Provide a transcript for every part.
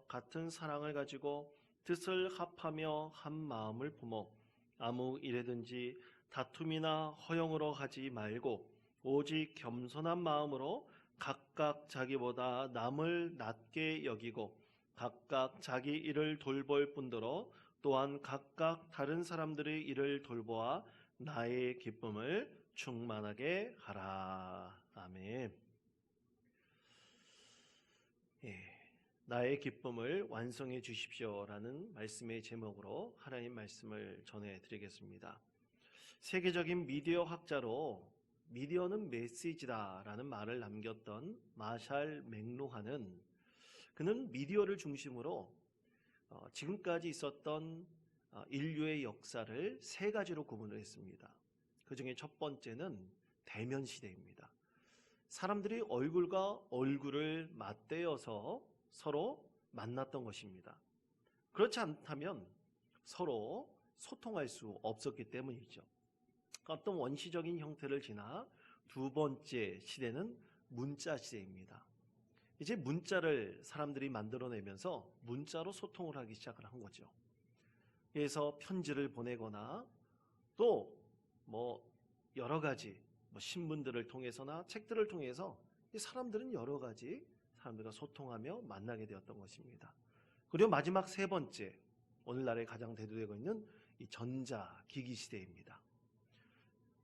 같은 사랑을 가지고 뜻을 합하며 한 마음을 품어 아무 일에든지 다툼이나 허용으로 하지 말고 오직 겸손한 마음으로 각각 자기보다 남을 낮게 여기고 각각 자기 일을 돌볼 뿐더러 또한 각각 다른 사람들의 일을 돌보아 나의 기쁨을 충만하게 하라. 아멘. 예. 나의 기쁨을 완성해 주십시오라는 말씀의 제목으로 하나님 말씀을 전해드리겠습니다. 세계적인 미디어 학자로 미디어는 메시지다라는 말을 남겼던 마샬 맥루하는 그는 미디어를 중심으로 지금까지 있었던 인류의 역사를 세 가지로 구분을 했습니다. 그 중에 첫 번째는 대면 시대입니다. 사람들이 얼굴과 얼굴을 맞대어서 서로 만났던 것입니다. 그렇지 않다면 서로 소통할 수 없었기 때문이죠. 어떤 원시적인 형태를 지나 두 번째 시대는 문자 시대입니다. 이제 문자를 사람들이 만들어내면서 문자로 소통을 하기 시작을 한 거죠. 그래서 편지를 보내거나 또 여러 가지 신문들을 통해서나 책들을 통해서 사람들은 여러 가지 사람들과 소통하며 만나게 되었던 것입니다. 그리고 마지막 세 번째, 오늘날에 가장 대두되고 있는 이 전자기기 시대입니다.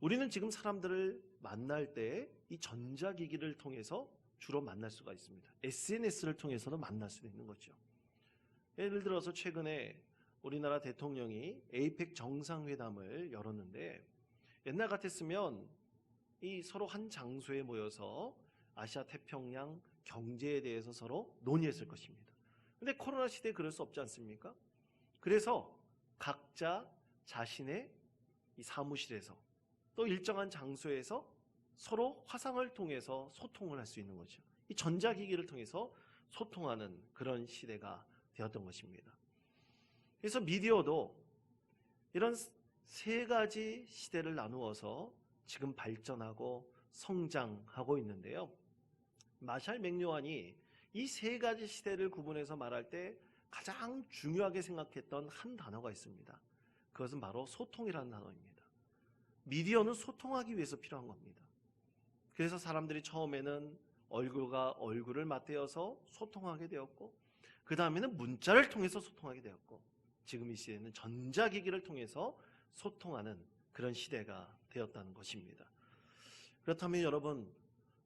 우리는 지금 사람들을 만날 때 이 전자기기를 통해서 주로 만날 수가 있습니다. SNS를 통해서도 만날 수 있는 거죠. 예를 들어서 최근에 우리나라 대통령이 에이펙 정상회담을 열었는데 옛날 같았으면 이 서로 한 장소에 모여서 아시아 태평양 경제에 대해서 서로 논의했을 것입니다. 근데 코로나 시대에 그럴 수 없지 않습니까? 그래서 각자 자신의 이 사무실에서 또 일정한 장소에서 서로 화상을 통해서 소통을 할 수 있는 거죠. 이 전자기기를 통해서 소통하는 그런 시대가 되었던 것입니다. 그래서 미디어도 이런 세 가지 시대를 나누어서 지금 발전하고 성장하고 있는데요. 마샬 맥루한이 이 세 가지 시대를 구분해서 말할 때 가장 중요하게 생각했던 한 단어가 있습니다. 그것은 바로 소통이라는 단어입니다. 미디어는 소통하기 위해서 필요한 겁니다. 그래서 사람들이 처음에는 얼굴과 얼굴을 맞대어서 소통하게 되었고 그 다음에는 문자를 통해서 소통하게 되었고 지금 이 시대는 전자기기를 통해서 소통하는 그런 시대가 되었다는 것입니다. 그렇다면 여러분,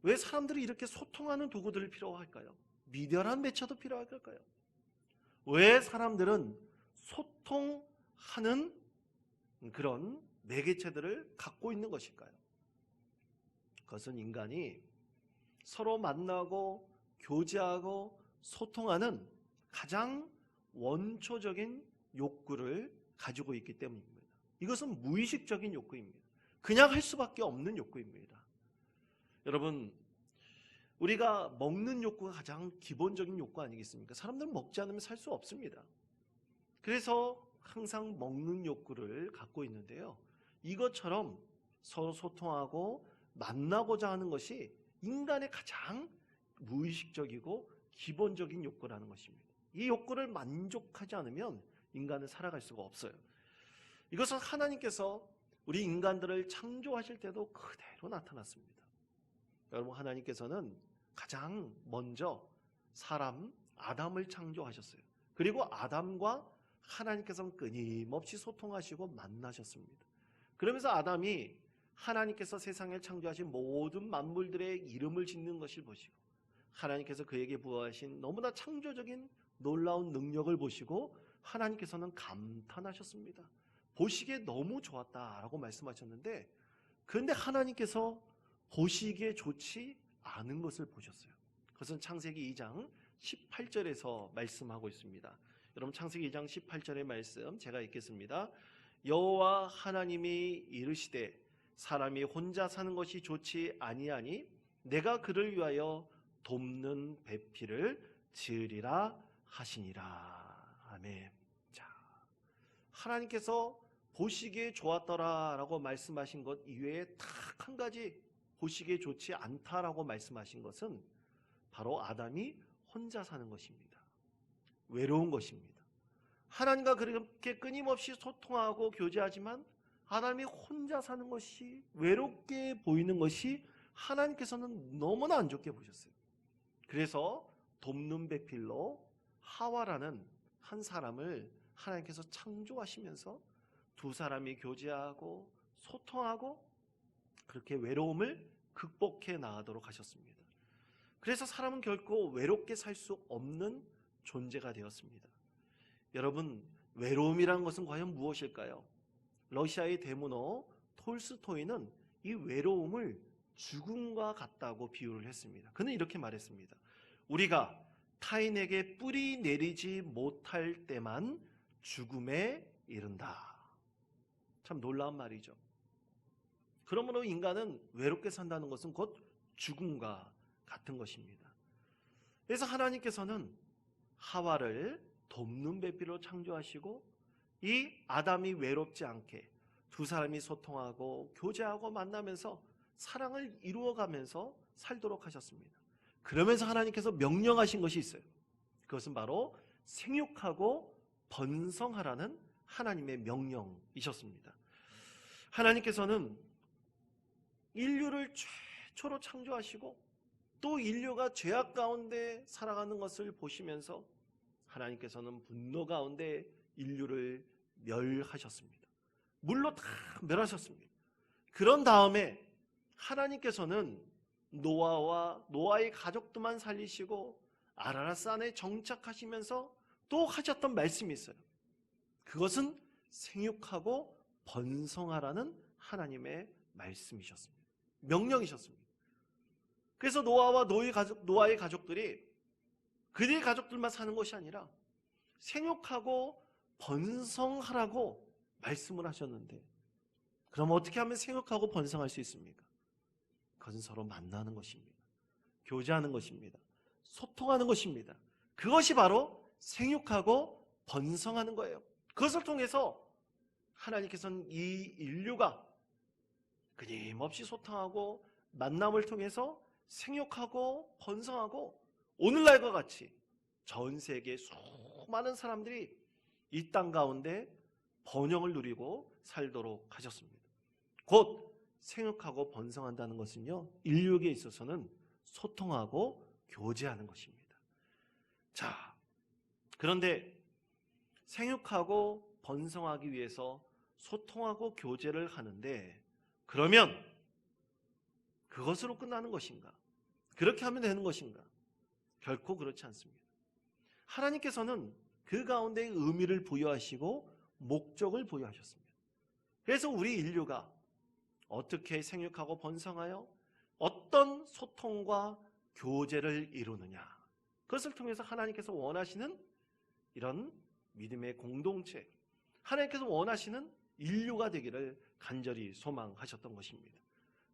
왜 사람들이 이렇게 소통하는 도구들을 필요할까요? 미디어란 매체도 필요할 걸까요? 왜 사람들은 소통하는 그런 매개체들을 갖고 있는 것일까요? 그것은 인간이 서로 만나고 교제하고 소통하는 가장 원초적인 욕구를 가지고 있기 때문입니다. 이것은 무의식적인 욕구입니다. 그냥 할 수밖에 없는 욕구입니다. 여러분, 우리가 먹는 욕구가 가장 기본적인 욕구 아니겠습니까? 사람들은 먹지 않으면 살 수 없습니다. 그래서 항상 먹는 욕구를 갖고 있는데요. 이것처럼 서로 소통하고 만나고자 하는 것이 인간의 가장 무의식적이고 기본적인 욕구라는 것입니다. 이 욕구를 만족하지 않으면 인간은 살아갈 수가 없어요. 이것은 하나님께서 우리 인간들을 창조하실 때도 그대로 나타났습니다. 여러분, 하나님께서는 가장 먼저 사람 아담을 창조하셨어요. 그리고 아담과 하나님께서는 끊임없이 소통하시고 만나셨습니다. 그러면서 아담이 하나님께서 세상을 창조하신 모든 만물들의 이름을 짓는 것을 보시고 하나님께서 그에게 부어하신 너무나 창조적인 놀라운 능력을 보시고 하나님께서는 감탄하셨습니다. 보시기에 너무 좋았다라고 말씀하셨는데 그런데 하나님께서 보시기에 좋지 않은 것을 보셨어요. 그것은 창세기 2장 18절에서 말씀하고 있습니다. 여러분, 창세기 2장 18절의 말씀 제가 읽겠습니다. 여호와 하나님이 이르시되 사람이 혼자 사는 것이 좋지 아니하니 내가 그를 위하여 돕는 배필을 지으리라 하시니라. 아멘. 자, 하나님께서 보시기에 좋았더라라고 말씀하신 것 이외에 딱 한 가지 보시기에 좋지 않다라고 말씀하신 것은 바로 아담이 혼자 사는 것입니다. 외로운 것입니다. 하나님과 그렇게 끊임없이 소통하고 교제하지만 아담이 혼자 사는 것이 외롭게 보이는 것이 하나님께서는 너무나 안 좋게 보셨어요. 그래서 돕는 배필로 하와라는 한 사람을 하나님께서 창조하시면서 두 사람이 교제하고 소통하고 그렇게 외로움을 극복해 나가도록 하셨습니다. 그래서 사람은 결코 외롭게 살 수 없는 존재가 되었습니다. 여러분, 외로움이란 것은 과연 무엇일까요? 러시아의 대문호 톨스토이는 이 외로움을 죽음과 같다고 비유를 했습니다. 그는 이렇게 말했습니다. 우리가 타인에게 뿌리 내리지 못할 때만 죽음에 이른다. 참 놀라운 말이죠. 그러므로 인간은 외롭게 산다는 것은 곧 죽음과 같은 것입니다. 그래서 하나님께서는 하와를 돕는 배필로 창조하시고 이 아담이 외롭지 않게 두 사람이 소통하고 교제하고 만나면서 사랑을 이루어가면서 살도록 하셨습니다. 그러면서 하나님께서 명령하신 것이 있어요. 그것은 바로 생육하고 번성하라는 하나님의 명령이셨습니다. 하나님께서는 인류를 최초로 창조하시고 또 인류가 죄악 가운데 살아가는 것을 보시면서 하나님께서는 분노 가운데 인류를 멸하셨습니다. 물로 다 멸하셨습니다. 그런 다음에 하나님께서는 노아의 가족들만 살리시고 아라랏산에 정착하시면서 또 하셨던 말씀이 있어요. 그것은 생육하고 번성하라는 하나님의 말씀이셨습니다. 명령이셨습니다. 그래서 노아의 가족들이 그들의 가족들만 사는 것이 아니라 생육하고 번성하라고 말씀을 하셨는데, 그럼 어떻게 하면 생육하고 번성할 수 있습니까? 그것은 서로 만나는 것입니다. 교제하는 것입니다. 소통하는 것입니다. 그것이 바로 생육하고 번성하는 거예요. 그것을 통해서 하나님께서는 이 인류가 끊임없이 소통하고 만남을 통해서 생육하고 번성하고 오늘날과 같이 전 세계 수많은 사람들이 이 땅 가운데 번영을 누리고 살도록 하셨습니다. 곧 생육하고 번성한다는 것은요, 인류에게 있어서는 소통하고 교제하는 것입니다. 자, 그런데 생육하고 번성하기 위해서 소통하고 교제를 하는데, 그러면 그것으로 끝나는 것인가? 그렇게 하면 되는 것인가? 결코 그렇지 않습니다. 하나님께서는 그 가운데 의미를 부여하시고 목적을 부여하셨습니다. 그래서 우리 인류가 어떻게 생육하고 번성하여 어떤 소통과 교제를 이루느냐, 그것을 통해서 하나님께서 원하시는 이런 믿음의 공동체, 하나님께서 원하시는 인류가 되기를 간절히 소망하셨던 것입니다.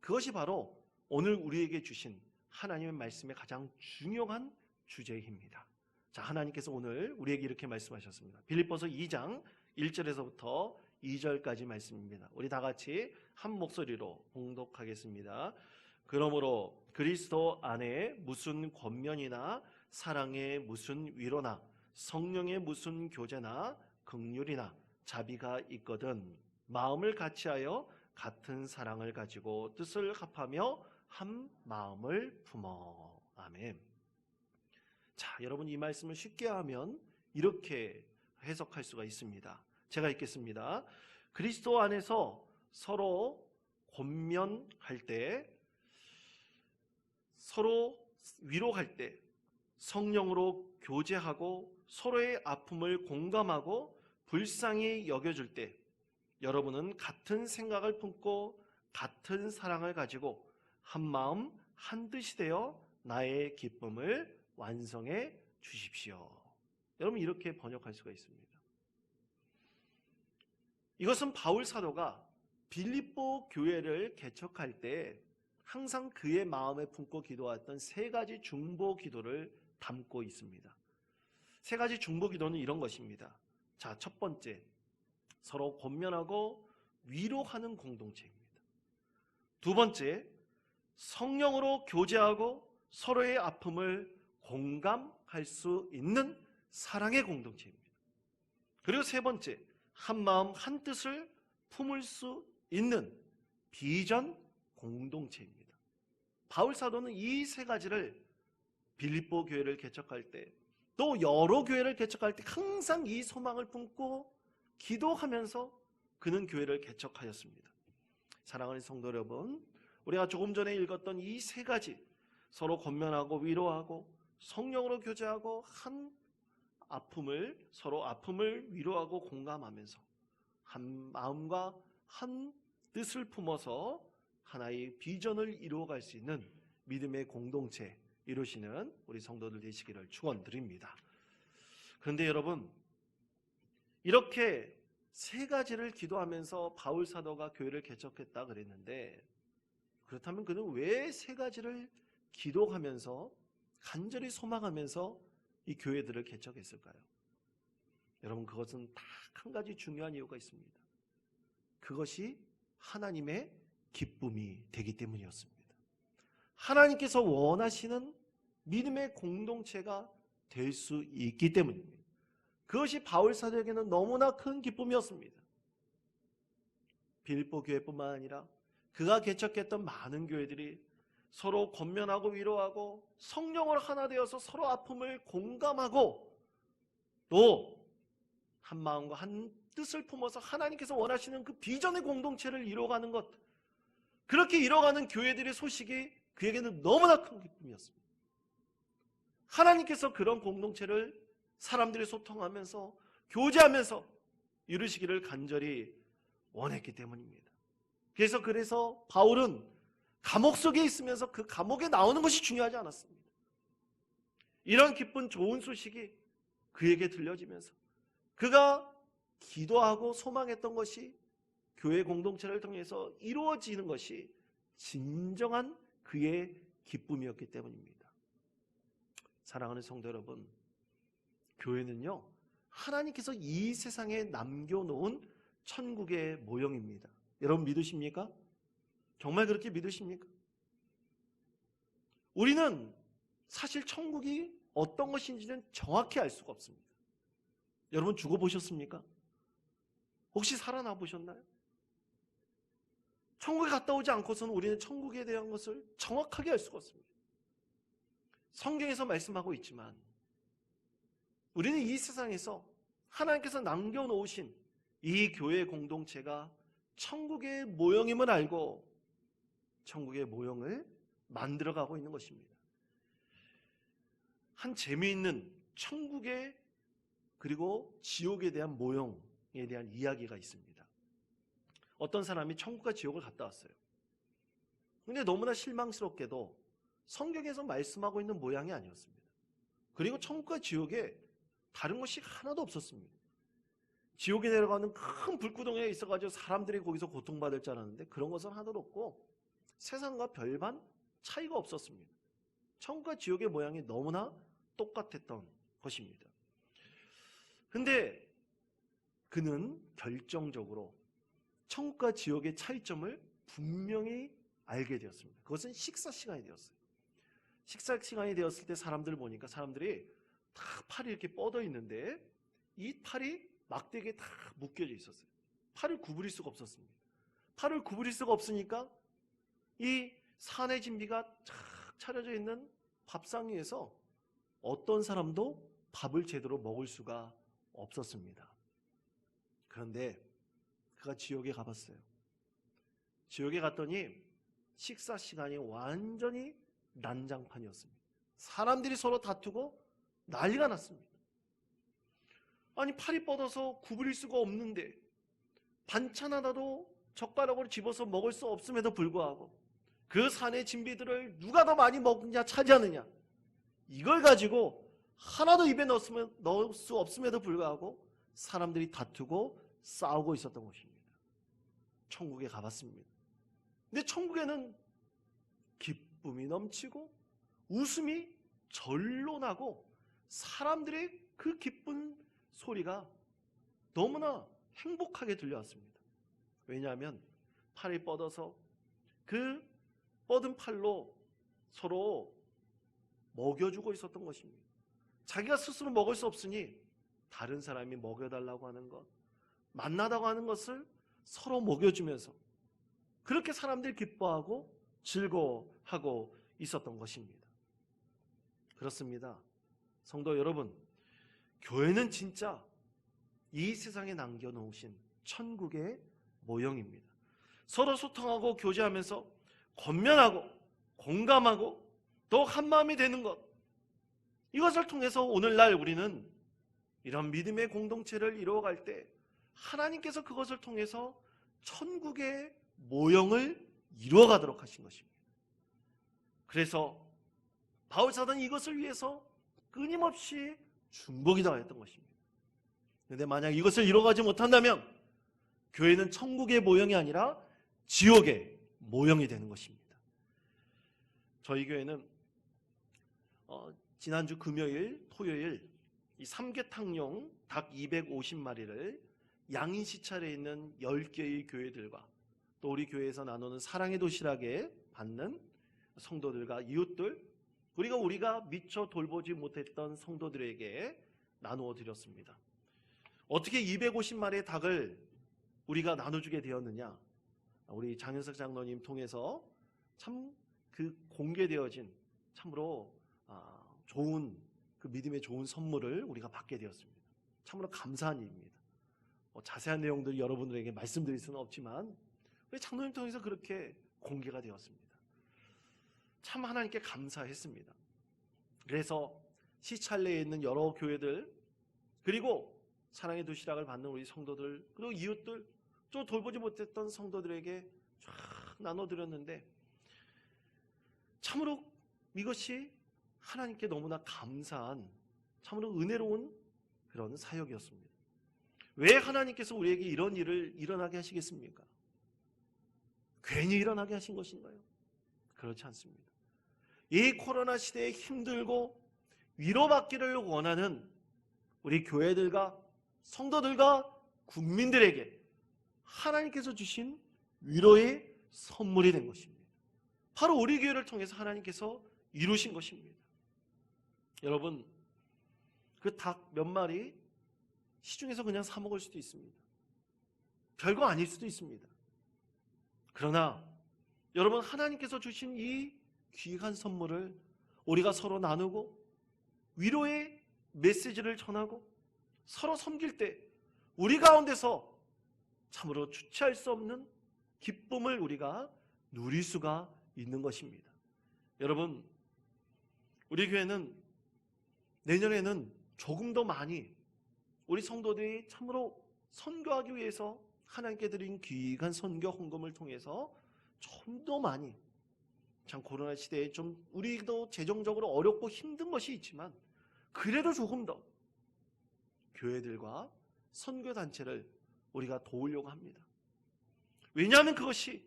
그것이 바로 오늘 우리에게 주신 하나님의 말씀의 가장 중요한 주제입니다. 자, 하나님께서 오늘 우리에게 이렇게 말씀하셨습니다. 빌립보서 2장 1절에서부터 2절까지 말씀입니다. 우리 다 같이 한 목소리로 봉독하겠습니다. 그러므로 그리스도 안에 무슨 권면이나 사랑의 무슨 위로나 성령의 무슨 교제나 긍휼이나 자비가 있거든 마음을 같이하여 같은 사랑을 가지고 뜻을 합하며 한 마음을 품어. 아멘. 자, 여러분, 이 말씀을 쉽게 하면 이렇게 해석할 수가 있습니다. 제가 읽겠습니다. 그리스도 안에서 서로 권면할 때, 서로 위로할 때, 성령으로 교제하고 서로의 아픔을 공감하고 불쌍히 여겨줄 때, 여러분은 같은 생각을 품고 같은 사랑을 가지고 한 마음 한 뜻이 되어 나의 기쁨을 완성해 주십시오. 여러분, 이렇게 번역할 수가 있습니다. 이것은 바울 사도가 빌립보 교회를 개척할 때 항상 그의 마음에 품고 기도했던 세 가지 중보 기도를 담고 있습니다. 세 가지 중보 기도는 이런 것입니다. 자, 첫 번째, 서로 권면하고 위로하는 공동체입니다. 두 번째, 성령으로 교제하고 서로의 아픔을 공감할 수 있는 사랑의 공동체입니다. 그리고 세 번째, 한 마음 한 뜻을 품을 수 있는 비전 공동체입니다. 바울 사도는 이 세 가지를 빌립보 교회를 개척할 때, 또 여러 교회를 개척할 때 항상 이 소망을 품고 기도하면서 그는 교회를 개척하였습니다. 사랑하는 성도 여러분, 우리가 조금 전에 읽었던 이 세 가지, 서로 권면하고 위로하고 성령으로 교제하고 서로 아픔을 위로하고 공감하면서 한 마음과 한 뜻을 품어서 하나의 비전을 이루어갈 수 있는 믿음의 공동체 이루시는 우리 성도들 되시기를 축원드립니다. 그런데 여러분, 이렇게 세 가지를 기도하면서 바울 사도가 교회를 개척했다 그랬는데, 그렇다면 그는 왜 세 가지를 기도하면서 간절히 소망하면서 이 교회들을 개척했을까요? 여러분, 그것은 딱 한 가지 중요한 이유가 있습니다. 그것이 하나님의 기쁨이 되기 때문이었습니다. 하나님께서 원하시는 믿음의 공동체가 될 수 있기 때문입니다. 그것이 바울 사도에게는 너무나 큰 기쁨이었습니다. 빌립보 교회뿐만 아니라 그가 개척했던 많은 교회들이 서로 권면하고 위로하고 성령으로 하나 되어서 서로 아픔을 공감하고 또 한 마음과 한 뜻을 품어서 하나님께서 원하시는 그 비전의 공동체를 이뤄가는 것, 그렇게 이뤄가는 교회들의 소식이 그에게는 너무나 큰 기쁨이었습니다. 하나님께서 그런 공동체를 사람들이 소통하면서 교제하면서 이루시기를 간절히 원했기 때문입니다. 그래서 바울은 감옥 속에 있으면서 그 감옥에 나오는 것이 중요하지 않았습니다. 이런 기쁜 좋은 소식이 그에게 들려지면서 그가 기도하고 소망했던 것이 교회 공동체를 통해서 이루어지는 것이 진정한 그의 기쁨이었기 때문입니다. 사랑하는 성도 여러분, 교회는요, 하나님께서 이 세상에 남겨놓은 천국의 모형입니다. 여러분 믿으십니까? 정말 그렇게 믿으십니까? 우리는 사실 천국이 어떤 것인지는 정확히 알 수가 없습니다. 여러분 죽어보셨습니까? 혹시 살아나 보셨나요? 천국에 갔다 오지 않고서는 우리는 천국에 대한 것을 정확하게 알 수가 없습니다. 성경에서 말씀하고 있지만 우리는 이 세상에서 하나님께서 남겨놓으신 이 교회 공동체가 천국의 모형임을 알고 천국의 모형을 만들어가고 있는 것입니다. 한 재미있는 천국의 그리고 지옥에 대한 모형에 대한 이야기가 있습니다. 어떤 사람이 천국과 지옥을 갔다 왔어요. 근데 너무나 실망스럽게도 성경에서 말씀하고 있는 모양이 아니었습니다. 그리고 천국과 지옥에 다른 것이 하나도 없었습니다. 지옥에 내려가는 큰 불구덩이에 있어가지고 사람들이 거기서 고통받을 줄 알았는데 그런 것은 하나도 없고 세상과 별반 차이가 없었습니다. 천국과 지옥의 모양이 너무나 똑같았던 것입니다. 근데 그는 결정적으로 천국과 지옥의 차이점을 분명히 알게 되었습니다. 그것은 식사 시간이 되었어요. 식사 시간이 되었을 때 사람들을 보니까 사람들이 다 팔이 이렇게 뻗어 있는데 이 팔이 막대기에 다 묶여져 있었어요. 팔을 구부릴 수가 없었습니다. 팔을 구부릴 수가 없으니까 이 산의 진비가 착 차려져 있는 밥상 위에서 어떤 사람도 밥을 제대로 먹을 수가 없었습니다. 그런데 그가 지옥에 가봤어요. 지옥에 갔더니 식사 시간이 완전히 난장판이었습니다. 사람들이 서로 다투고 난리가 났습니다. 아니 팔이 뻗어서 구부릴 수가 없는데 반찬 하나도 젓가락으로 집어서 먹을 수 없음에도 불구하고 그 산의 진비들을 누가 더 많이 먹느냐 차지하느냐 이걸 가지고 하나도 입에 넣을 수 없음에도 불구하고 사람들이 다투고 싸우고 있었던 것입니다. 천국에 가봤습니다. 근데 천국에는 기쁨이 넘치고 웃음이 절로 나고 사람들의 그 기쁜 소리가 너무나 행복하게 들려왔습니다. 왜냐하면 팔이 뻗어서 그 뻗은 팔로 서로 먹여주고 있었던 것입니다. 자기가 스스로 먹을 수 없으니 다른 사람이 먹여달라고 하는 것, 만나다고 하는 것을 서로 먹여주면서 그렇게 사람들이 기뻐하고 즐거워하고 있었던 것입니다. 그렇습니다. 성도 여러분, 교회는 진짜 이 세상에 남겨놓으신 천국의 모형입니다. 서로 소통하고 교제하면서 권면하고 공감하고 또 한마음이 되는 것, 이것을 통해서 오늘날 우리는 이런 믿음의 공동체를 이루어갈 때 하나님께서 그것을 통해서 천국의 모형을 이루어가도록 하신 것입니다. 그래서 바울사도는 이것을 위해서 끊임없이 중보기 당했던 것입니다. 그런데 만약 이것을 이루어가지 못한다면 교회는 천국의 모형이 아니라 지옥의 모형이 되는 것입니다. 저희 교회는 지난주 금요일, 토요일 이 삼계탕용 닭 250마리를 양인 시찰에 있는 10개의 교회들과 또 우리 교회에서 나누는 사랑의 도시락에 받는 성도들과 이웃들, 그리고 우리가 미처 돌보지 못했던 성도들에게 나누어 드렸습니다. 어떻게 250마리의 닭을 우리가 나눠주게 되었느냐? 우리 장현석 장로님 통해서 참 그 공개되어진 참으로 좋은 그 믿음의 좋은 선물을 우리가 받게 되었습니다. 참으로 감사한 일입니다. 자세한 내용들을 여러분들에게 말씀드릴 수는 없지만 우리 장로님 통해서 그렇게 공개가 되었습니다. 참 하나님께 감사했습니다. 그래서 시찰내에 있는 여러 교회들, 그리고 사랑의 도시락을 받는 우리 성도들, 그리고 이웃들, 또 돌보지 못했던 성도들에게 쫙 나눠드렸는데 참으로 이것이 하나님께 너무나 감사한 참으로 은혜로운 그런 사역이었습니다. 왜 하나님께서 우리에게 이런 일을 일어나게 하시겠습니까? 괜히 일어나게 하신 것인가요? 그렇지 않습니다. 이 코로나 시대에 힘들고 위로받기를 원하는 우리 교회들과 성도들과 국민들에게 하나님께서 주신 위로의 선물이 된 것입니다. 바로 우리 교회를 통해서 하나님께서 이루신 것입니다. 여러분, 그 닭 몇 마리 시중에서 그냥 사 먹을 수도 있습니다. 별거 아닐 수도 있습니다. 그러나 여러분, 하나님께서 주신 이 귀한 선물을 우리가 서로 나누고 위로의 메시지를 전하고 서로 섬길 때 우리 가운데서 참으로 주체할 수 없는 기쁨을 우리가 누릴 수가 있는 것입니다. 여러분, 우리 교회는 내년에는 조금 더 많이 우리 성도들이 참으로 선교하기 위해서 하나님께 드린 귀한 선교 헌금을 통해서 좀 더 많이, 참 코로나 시대에 좀 우리도 재정적으로 어렵고 힘든 것이 있지만 그래도 조금 더 교회들과 선교단체를 우리가 도우려고 합니다. 왜냐하면 그것이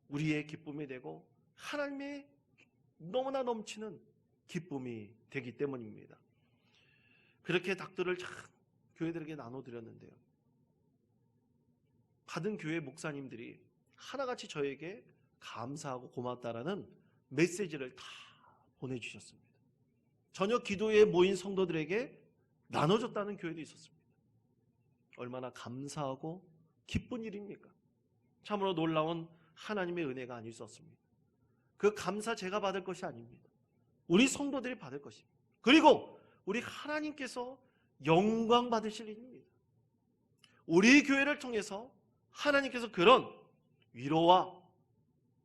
우리의 기쁨이 되고 하나님의 너무나 넘치는 기쁨이 되기 때문입니다. 그렇게 닭들을 교회들에게 나눠드렸는데요, 받은 교회 목사님들이 하나같이 저에게 감사하고 고맙다라는 메시지를 다 보내주셨습니다. 저녁 기도에 모인 성도들에게 나눠줬다는 교회도 있었습니다. 얼마나 감사하고 기쁜 일입니까? 참으로 놀라운 하나님의 은혜가 아닐 수 없습니다. 그 감사 제가 받을 것이 아닙니다. 우리 성도들이 받을 것입니다. 그리고 우리 하나님께서 영광 받으실 일입니다. 우리 교회를 통해서 하나님께서 그런 위로와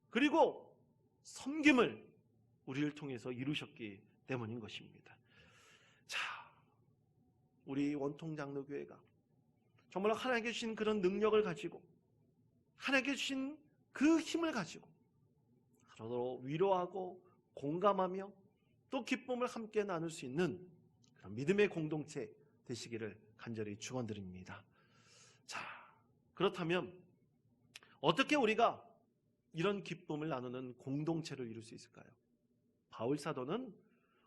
그리고 섬김을 우리를 통해서 이루셨기 때문인 것입니다. 자, 우리 원통장로교회가 정말 하나님께 주신 그런 능력을 가지고 하나님께 주신 그 힘을 가지고 서로 위로하고 공감하며 또 기쁨을 함께 나눌 수 있는 그런 믿음의 공동체 되시기를 간절히 축원드립니다. 자, 그렇다면 어떻게 우리가 이런 기쁨을 나누는 공동체를 이룰 수 있을까요? 바울 사도는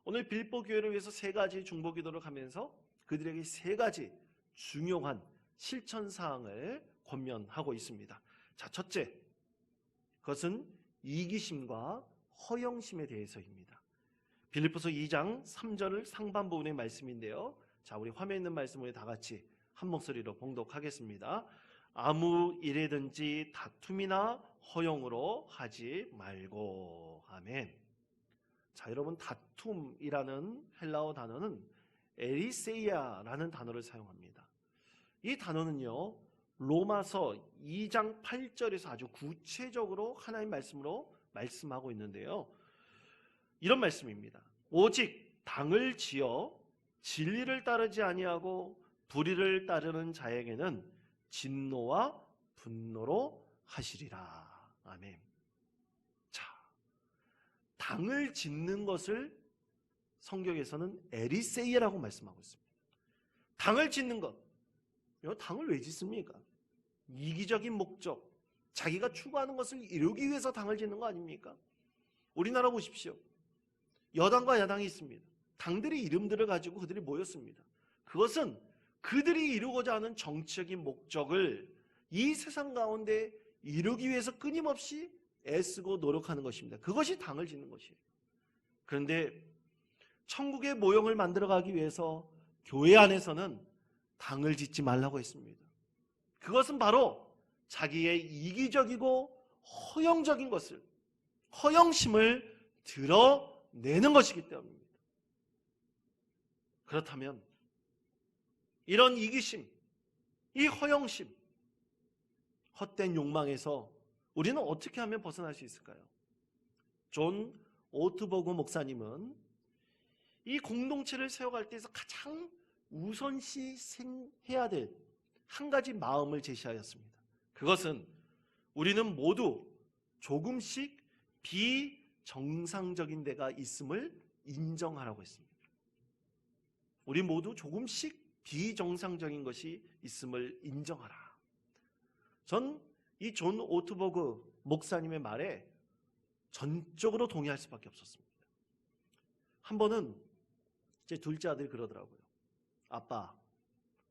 오늘 빌보 교회를 위해서 3가지 중보기도를 하면서 그들에게 3가지 중요한 실천 사항을 권면하고 있습니다. 자, 첫째, 그것은 이기심과 허영심에 대해서입니다. 빌립보서 2장 3절 상반부분의 말씀인데요. 자, 우리 화면에 있는 말씀을 다 같이 한 목소리로 봉독하겠습니다. 아무 일에든지 다툼이나 허용으로 하지 말고. 아멘. 자, 여러분, 다툼이라는 헬라어 단어는 에리세이아라는 단어를 사용합니다. 이 단어는요, 로마서 2장 8절에서 아주 구체적으로 하나님 말씀으로 말씀하고 있는데요. 이런 말씀입니다. 오직 당을 지어 진리를 따르지 아니하고 불의를 따르는 자에게는 진노와 분노로 하시리라. 아멘. 자, 당을 짓는 것을 성경에서는 에리세이라고 말씀하고 있습니다. 당을 짓는 것. 당을 왜 짓습니까? 이기적인 목적, 자기가 추구하는 것을 이루기 위해서 당을 짓는 거 아닙니까? 우리나라 보십시오. 여당과 야당이 있습니다. 당들의 이름들을 가지고 그들이 모였습니다. 그것은 그들이 이루고자 하는 정치적인 목적을 이 세상 가운데 이루기 위해서 끊임없이 애쓰고 노력하는 것입니다. 그것이 당을 짓는 것이에요. 그런데 천국의 모형을 만들어가기 위해서 교회 안에서는 당을 짓지 말라고 했습니다. 그것은 바로 자기의 이기적이고 허영적인 것을, 허영심을 드러내는 것이기 때문입니다. 그렇다면 이런 이기심, 이 허영심, 헛된 욕망에서 우리는 어떻게 하면 벗어날 수 있을까요? 존 오트버그 목사님은 이 공동체를 세워갈 때에서 가장 우선시해야 될 한 가지 마음을 제시하였습니다. 그것은 우리는 모두 조금씩 비정상적인 데가 있음을 인정하라고 했습니다. 우리 모두 조금씩 비정상적인 것이 있음을 인정하라. 전 이 존 오트버그 목사님의 말에 전적으로 동의할 수밖에 없었습니다. 한 번은 제 둘째 아들이 그러더라고요.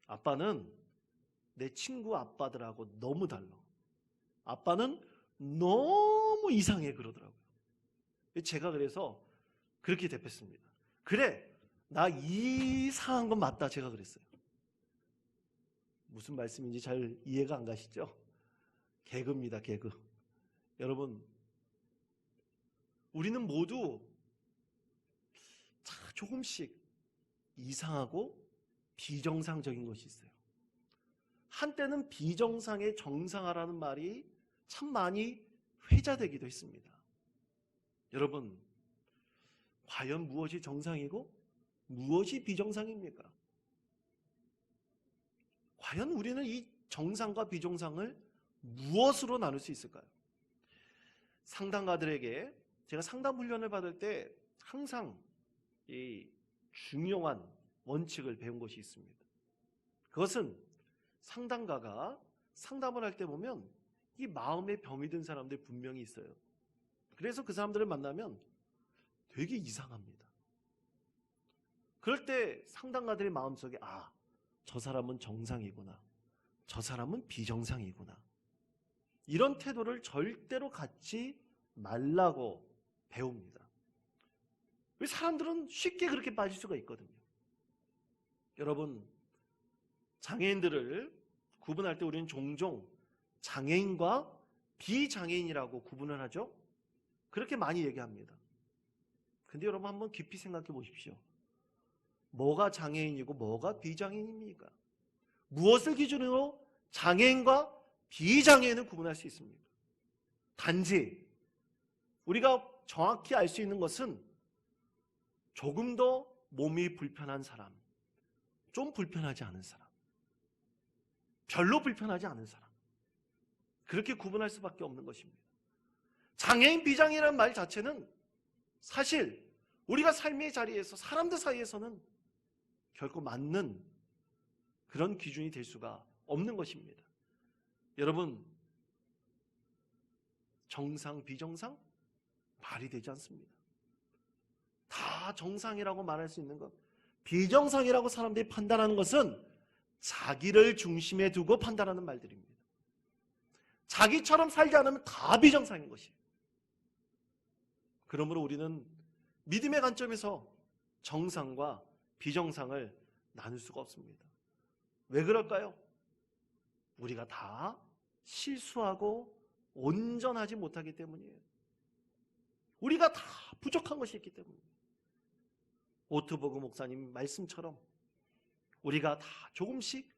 아빠는 내 친구 아빠들하고 너무 달라. 아빠는 너무 이상해 그러더라고요. 제가 그래서 그렇게 대답했습니다. 그래, 나 이상한 건 맞다. 제가 그랬어요. 무슨 말씀인지 잘 이해가 안 가시죠? 개그입니다, 개그. 여러분, 우리는 모두 조금씩 이상하고 비정상적인 것이 있어요. 한때는 비정상에 정상화라는 말이 참 많이 회자되기도 했습니다. 여러분, 과연 무엇이 정상이고 무엇이 비정상입니까? 과연 우리는 이 정상과 비정상을 무엇으로 나눌 수 있을까요? 상담가들에게 제가 상담 훈련을 받을 때 항상 이 중요한 원칙을 배운 것이 있습니다. 그것은 상담가가 상담을 할 때 보면 이 마음에 병이 든 사람들이 분명히 있어요. 그래서 그 사람들을 만나면 되게 이상합니다. 그럴 때 상담가들의 마음속에 저 사람은 정상이구나. 저 사람은 비정상이구나. 이런 태도를 절대로 갖지 말라고 배웁니다. 사람들은 쉽게 그렇게 빠질 수가 있거든요. 여러분, 장애인들을 구분할 때 우리는 종종 장애인과 비장애인이라고 구분을 하죠. 그렇게 많이 얘기합니다. 근데 여러분 한번 깊이 생각해 보십시오. 뭐가 장애인이고 뭐가 비장애인입니까? 무엇을 기준으로 장애인과 비장애인을 구분할 수 있습니까? 단지 우리가 정확히 알 수 있는 것은 조금 더 몸이 불편한 사람, 좀 불편하지 않은 사람, 별로 불편하지 않은 사람, 그렇게 구분할 수밖에 없는 것입니다. 장애인, 비장애인이라는 말 자체는 사실 우리가 삶의 자리에서 사람들 사이에서는 결코 맞는 그런 기준이 될 수가 없는 것입니다. 여러분, 정상, 비정상? 말이 되지 않습니다. 다 정상이라고 말할 수 있는 것, 비정상이라고 사람들이 판단하는 것은 자기를 중심에 두고 판단하는 말들입니다. 자기처럼 살지 않으면 다 비정상인 것이에요. 그러므로 우리는 믿음의 관점에서 정상과 비정상을 나눌 수가 없습니다. 왜 그럴까요? 우리가 다 실수하고 온전하지 못하기 때문이에요. 우리가 다 부족한 것이 있기 때문이에요. 오트버그 목사님 말씀처럼 우리가 다 조금씩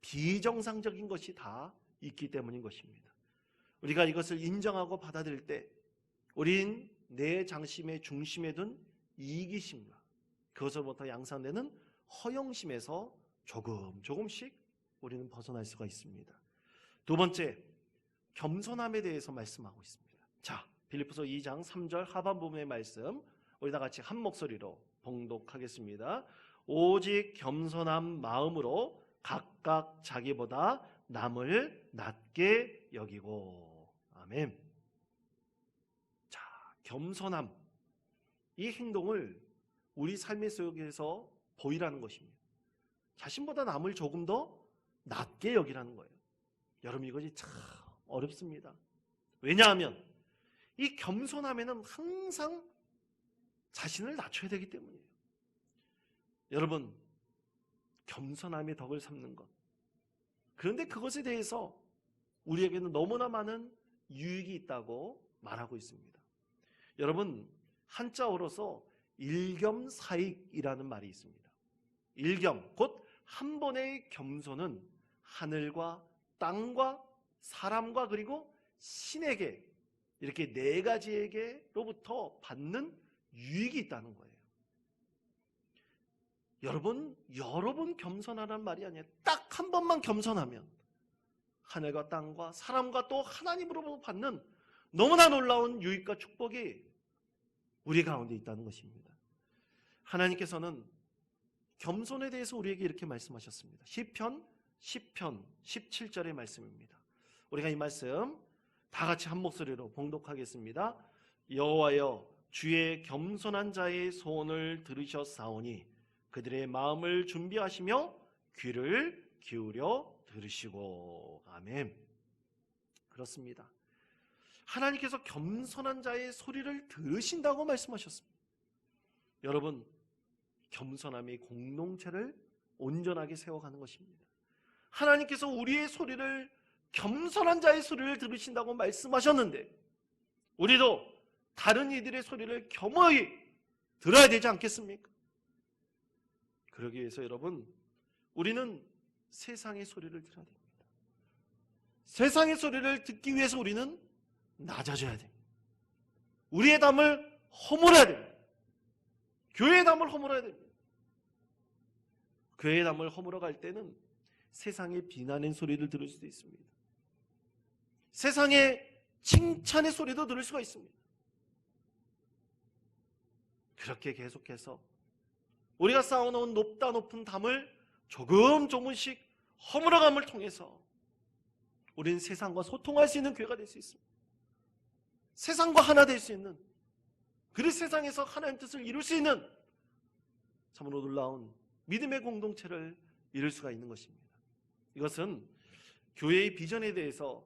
비정상적인 것이 다 있기 때문인 것입니다. 우리가 이것을 인정하고 받아들일 때 우린 내 장심의 중심에 둔 이기심과 그것으로부터 양산되는 허영심에서 조금씩 우리는 벗어날 수가 있습니다. 두 번째, 겸손함에 대해서 말씀하고 있습니다. 자, 빌립보서 2장 3절 하반부분의 말씀 우리 다 같이 한 목소리로 봉독하겠습니다. 오직 겸손한 마음으로 각각 자기보다 남을 낮게 여기고. 아멘. 자, 겸손함, 이 행동을 우리 삶의 속에서 보이라는 것입니다. 자신보다 남을 조금 더 낮게 여기라는 거예요. 여러분, 이것이 참 어렵습니다. 왜냐하면 이 겸손함에는 항상 자신을 낮춰야 되기 때문이에요. 여러분, 겸손함의 덕을 삼는 것, 그런데 그것에 대해서 우리에게는 너무나 많은 유익이 있다고 말하고 있습니다. 여러분, 한자어로서 일겸사익이라는 말이 있습니다. 일겸, 곧 한 번의 겸손은 하늘과 땅과 사람과 그리고 신에게, 이렇게 네 가지에게로부터 받는 유익이 있다는 거예요. 여러분, 여러 번 겸손하라는 말이 아니에요. 딱 한 번만 겸손하면 하늘과 땅과 사람과 또 하나님으로부터 받는 너무나 놀라운 유익과 축복이 우리 가운데 있다는 것입니다. 하나님께서는 겸손에 대해서 우리에게 이렇게 말씀하셨습니다. 시편 10편 17절의 말씀입니다. 우리가 이 말씀 다 같이 한 목소리로 봉독하겠습니다. 여호와여, 주의 겸손한 자의 소원을 들으셨사오니 그들의 마음을 준비하시며 귀를 기울여 들으시고. 아멘. 그렇습니다. 하나님께서 겸손한 자의 소리를 들으신다고 말씀하셨습니다. 여러분, 겸손함이 공동체를 온전하게 세워가는 것입니다. 하나님께서 우리의 소리를, 겸손한 자의 소리를 들으신다고 말씀하셨는데 우리도 다른 이들의 소리를 겸허히 들어야 되지 않겠습니까? 그러기 위해서 여러분, 우리는 세상의 소리를 들어야 됩니다. 세상의 소리를 듣기 위해서 우리는 낮아져야 됩니다. 우리의 담을 허물어야 됩니다. 교회의 담을 허물어야 됩니다. 교회의 담을 허물어 갈 때는 세상의 비난의 소리를 들을 수도 있습니다. 세상의 칭찬의 소리도 들을 수가 있습니다. 그렇게 계속해서 우리가 쌓아놓은 높은 담을 조금씩 허물어감을 통해서 우리는 세상과 소통할 수 있는 교회가 될 수 있습니다. 세상과 하나 될 수 있는, 그리고 세상에서 하나님의 뜻을 이룰 수 있는 참으로 놀라운 믿음의 공동체를 이룰 수가 있는 것입니다. 이것은 교회의 비전에 대해서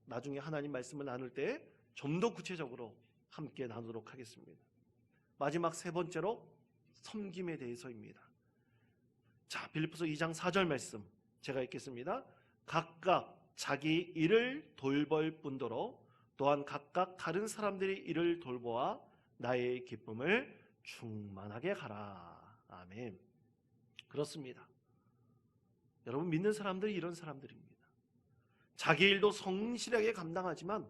나중에 하나님 말씀을 나눌 때 좀 더 구체적으로 함께 나누도록 하겠습니다. 마지막 세 번째로 섬김에 대해서입니다. 자, 빌립보서 2장 4절 말씀 제가 읽겠습니다. 각각 자기 일을 돌볼 뿐더러 또한 각각 다른 사람들의 일을 돌보아 나의 기쁨을 충만하게 하라. 아멘. 그렇습니다. 여러분, 믿는 사람들이 이런 사람들입니다. 자기 일도 성실하게 감당하지만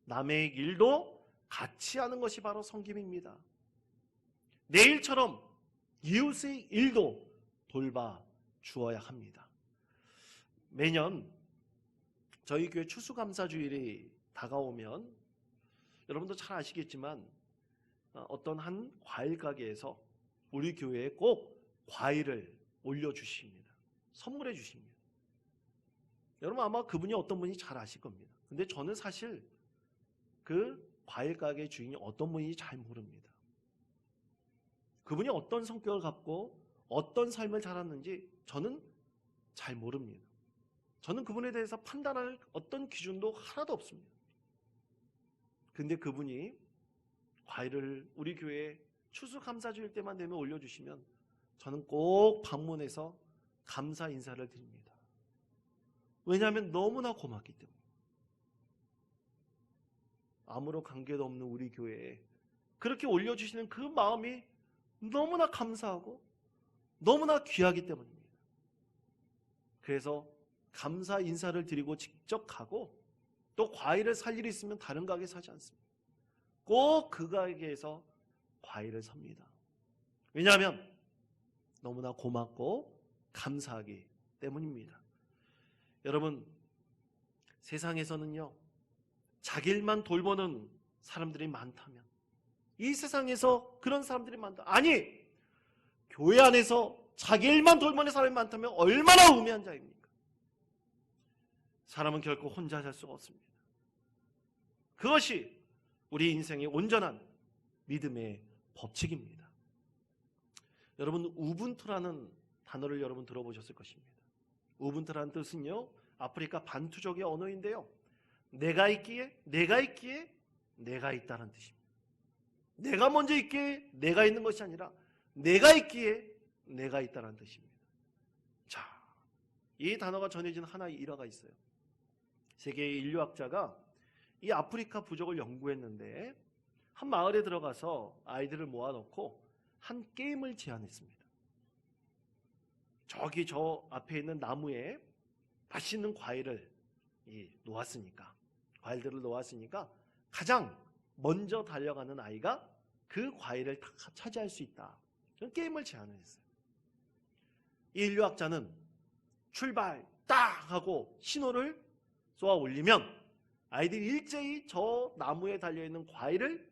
남의 일도 같이 하는 것이 바로 섬김입니다. 내 일처럼 이웃의 일도 돌봐 주어야 합니다. 매년 저희 교회 추수감사주일이 다가오면 여러분도 잘 아시겠지만 어떤 한 과일 가게에서 우리 교회에 꼭 과일을 올려주십니다. 선물해 주십니다. 여러분, 아마 그분이 어떤 분인지 잘 아실 겁니다. 근데 저는 사실 그 과일 가게 주인이 어떤 분인지 잘 모릅니다. 그분이 어떤 성격을 갖고 어떤 삶을 살았는지 저는 잘 모릅니다. 저는 그분에 대해서 판단할 어떤 기준도 하나도 없습니다. 근데 그분이 과일을 우리 교회에 추수감사주일 때만 되면 올려주시면 저는 꼭 방문해서 감사 인사를 드립니다. 왜냐하면 너무나 고맙기 때문에. 아무런 관계도 없는 우리 교회에 그렇게 올려주시는 그 마음이 너무나 감사하고 너무나 귀하기 때문입니다. 그래서 감사 인사를 드리고 직접 가고, 또 과일을 살 일이 있으면 다른 가게 사지 않습니다. 꼭 그 가게에서 과일을 삽니다. 왜냐하면 너무나 고맙고 감사하기 때문입니다. 여러분, 세상에서는요, 자기 일만 돌보는 사람들이 많다면, 이 세상에서 그런 사람들이 많다. 아니, 교회 안에서 자기 일만 돌보는 사람이 많다면 얼마나 우매한 자입니까? 사람은 결코 혼자 살 수가 없습니다. 그것이 우리 인생의 온전한 믿음의 법칙입니다. 여러분, 우분투라는 단어를 여러분 들어보셨을 것입니다. 우분투라는 뜻은요, 아프리카 반투족의 언어인데요, 내가 있기에 내가 있다는 뜻입니다. 내가 먼저 있기에 내가 있는 것이 아니라 내가 있기에 내가 있다는 뜻입니다. 자, 이 단어가 전해지는 하나의 일화가 있어요. 세계의 인류학자가 이 아프리카 부족을 연구했는데, 한 마을에 들어가서 아이들을 모아놓고 한 게임을 제안했습니다. 저기 저 앞에 있는 나무에 맛있는 과일을 과일들을 놓았으니까 가장 먼저 달려가는 아이가 그 과일을 다 차지할 수 있다. 그런 게임을 제안을 했어요. 이 인류학자는 출발 딱 하고 신호를 쏘아 올리면 아이들이 일제히 저 나무에 달려있는 과일을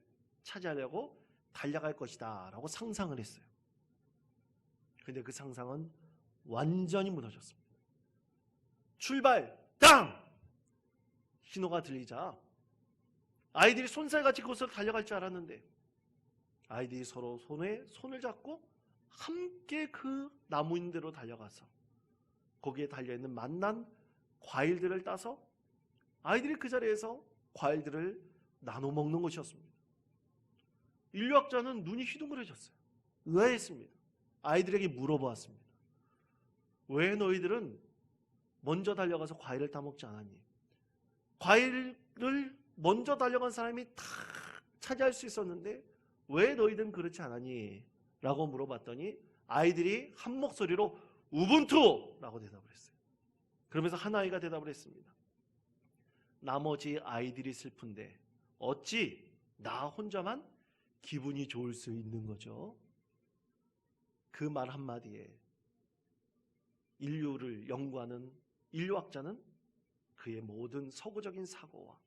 차지하려고 달려갈 것이다 라고 상상을 했어요. 근데 그 상상은 완전히 무너졌습니다. 출발 땅! 신호가 들리자 아이들이 손살같이 그곳으로 달려갈 줄 알았는데, 아이들이 서로 손을 잡고 함께 그 나무인대로 달려가서 거기에 달려있는 맛난 과일들을 따서 아이들이 그 자리에서 과일들을 나눠 먹는 것이었습니다. 인류학자는 눈이 휘둥그레졌어요. 의아했습니다. 아이들에게 물어보았습니다. 왜 너희들은 먼저 달려가서 과일을 따먹지 않았니? 과일을 먼저 달려간 사람이 다 차지할 수 있었는데 왜 너희들은 그렇지 않았니? 라고 물어봤더니 아이들이 한 목소리로 우분투! 라고 대답을 했어요. 그러면서 한 아이가 대답을 했습니다. 나머지 아이들이 슬픈데 어찌 나 혼자만 기분이 좋을 수 있는 거죠? 그 말 한마디에 인류를 연구하는 인류학자는 그의 모든 서구적인 사고와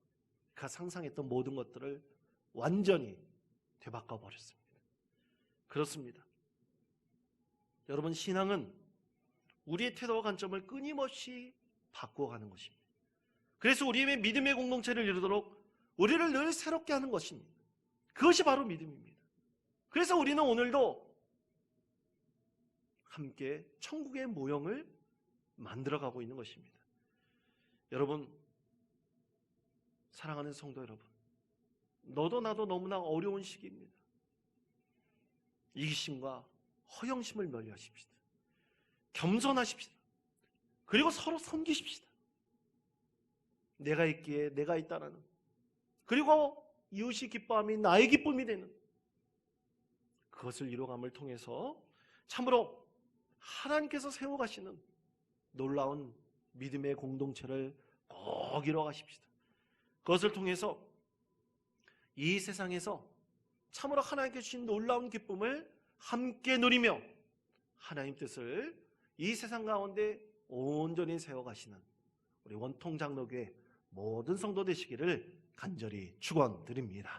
그가 상상했던 모든 것들을 완전히 되바꿔 버렸습니다. 그렇습니다. 여러분, 신앙은 우리의 태도와 관점을 끊임없이 바꾸어가는 것입니다. 그래서 우리의 믿음의 공동체를 이루도록 우리를 늘 새롭게 하는 것입니다. 그것이 바로 믿음입니다. 그래서 우리는 오늘도 함께 천국의 모형을 만들어가고 있는 것입니다. 여러분, 사랑하는 성도 여러분, 너도 나도 너무나 어려운 시기입니다. 이기심과 허영심을 멀리하십시다. 겸손하십시다. 그리고 서로 섬기십시다. 내가 있기에 내가 있다라는, 그리고 이웃이 기뻐함이 나의 기쁨이 되는 그것을 이루어감을 통해서 참으로 하나님께서 세워가시는 놀라운 믿음의 공동체를 꼭 이루어가십시다. 그것을 통해서 이 세상에서 참으로 하나님께 주신 놀라운 기쁨을 함께 누리며 하나님 뜻을 이 세상 가운데 온전히 세워가시는 우리 원통장로교회 모든 성도 되시기를 간절히 축원드립니다.